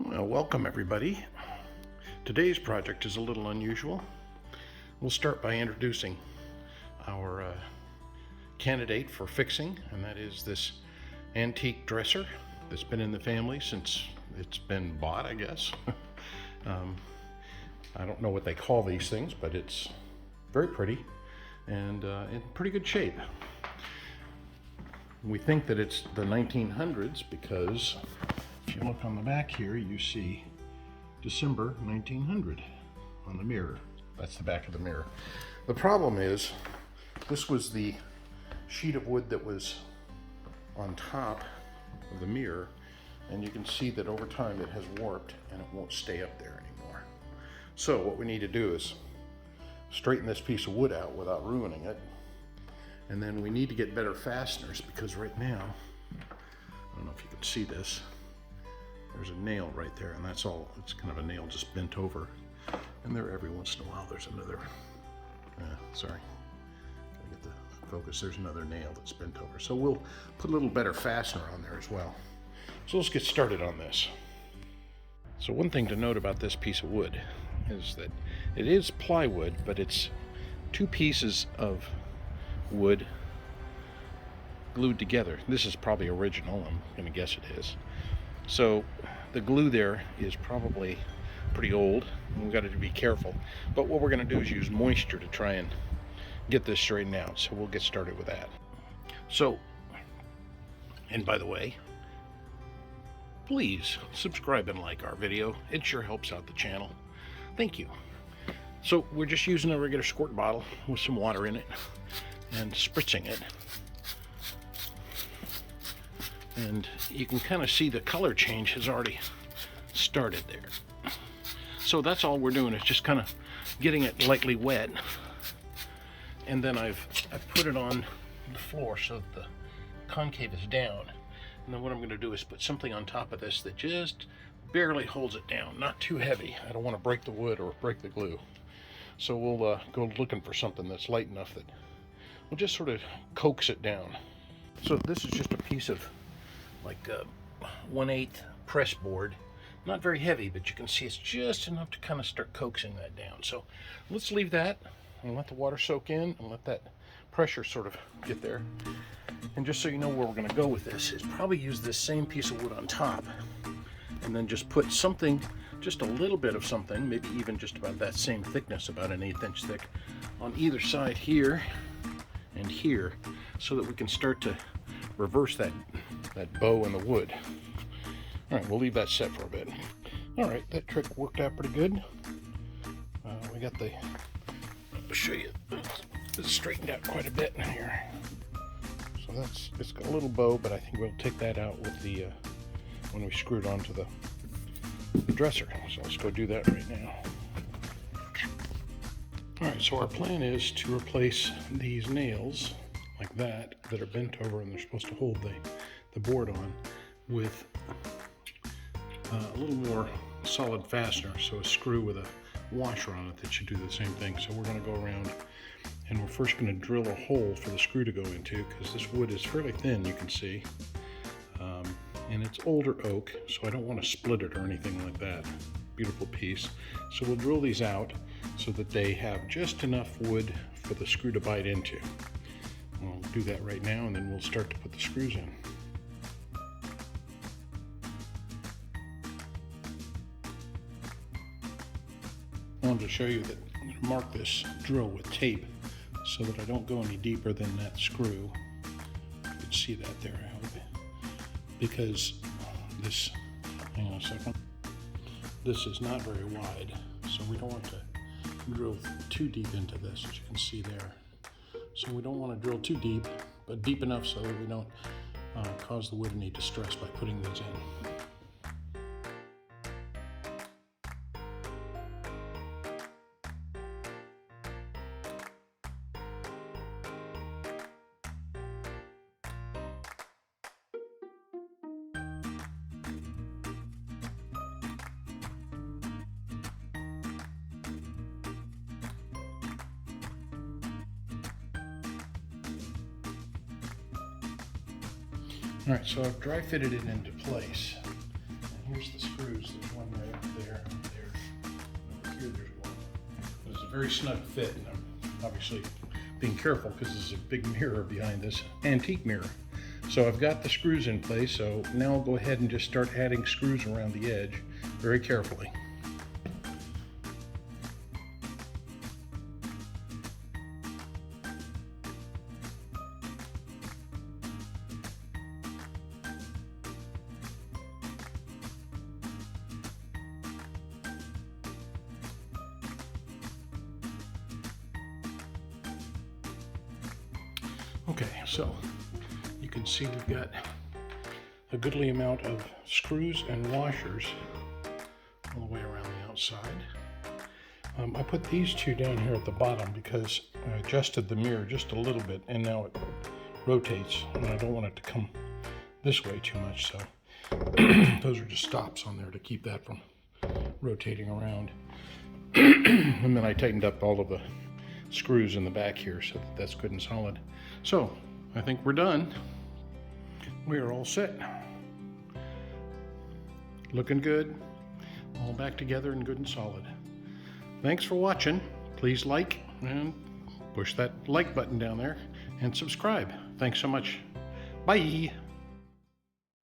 Well, welcome everybody. Today's project is a little unusual. We'll start by introducing our candidate for fixing, and that is this antique dresser that's been in the family since it's been bought, I guess. I don't know what they call these things, but it's very pretty and in pretty good shape. We think that it's the 1900's because if you look on the back here, you see December 1900 on the mirror. That's the back of the mirror. The problem is, this was the sheet of wood that was on top of the mirror, and you can see that over time it has warped and it won't stay up there anymore. So what we need to do is straighten this piece of wood out without ruining it, and then we need to get better fasteners, because right now, I don't know if you can see this, there's a nail right there, and that's all. It's kind of a nail just bent over, and there every once in a while there's another, sorry, gotta get the focus, there's another nail that's bent over. So we'll put a little better fastener on there as well. So let's get started on this. So one thing to note about this piece of wood is that it is plywood, but it's two pieces of wood glued together. This is probably original, I'm gonna guess it is. So the glue there is probably pretty old, and we've got to be careful. But what we're going to do is use moisture to try and get this straightened out. So we'll get started with that. So, and by the way, please subscribe and like our video. It sure helps out the channel. Thank you. So we're just using a regular squirt bottle with some water in it and spritzing it. And you can kind of see the color change has already started there. So that's all we're doing, is just kind of getting it lightly wet. And then I've put it on the floor so that the concave is down. And then what I'm going to do is put something on top of this that just barely holds it down, not too heavy. I don't want to break the wood or break the glue. So we'll go looking for something that's light enough that we'll just sort of coax it down. So this is just a piece of like a 1/8 press board, not very heavy, but you can see it's just enough to kind of start coaxing that down. So let's leave that and let the water soak in and let that pressure sort of get there. And just so you know where we're going to go with this, is probably use this same piece of wood on top and then just put something, just a little bit of something, maybe even just about that same thickness, about an 1/8 inch thick, on either side here and here, so that we can start to reverse that bow in the wood. All right, we'll leave that set for a bit. All right, that trick worked out pretty good. We got the, I'll show you, it's straightened out quite a bit in here. So it's got a little bow, but I think we'll take that out with the, when we screw it onto the dresser. So let's go do that right now. All right, so our plan is to replace these nails like that are bent over, and they're supposed to hold the board on, with a little more solid fastener, so a screw with a washer on it that should do the same thing. So we're going to go around, and we're first going to drill a hole for the screw to go into, because this wood is fairly thin, you can see, and it's older oak, so I don't want to split it or anything like that. Beautiful piece. So we'll drill these out so that they have just enough wood for the screw to bite into. We'll do that right now, and then we'll start to put the screws in. I wanted to show you that I'm going to mark this drill with tape so that I don't go any deeper than that screw. You can see that there, I hope. Because this, hang on a second, this is not very wide, so we don't want to drill too deep into this, as you can see there. So we don't want to drill too deep, but deep enough so that we don't cause the wood any distress by putting these in. All right, so I've dry fitted it into place. And here's the screws. There's a very snug fit. And I'm obviously being careful because there's a big mirror behind this antique mirror. So I've got the screws in place, so now I'll go ahead and just start adding screws around the edge very carefully. Okay, so you can see we've got a goodly amount of screws and washers all the way around the outside. I put these two down here at the bottom because I adjusted the mirror just a little bit and now it rotates and I don't want it to come this way too much, so those are just stops on there to keep that from rotating around. And then I tightened up all of the screws in the back here so that that's good and solid. So I think we're done. We are all set. Looking good. All back together and good and solid. Thanks for watching. Please like and push that like button down there and subscribe. Thanks so much. Bye.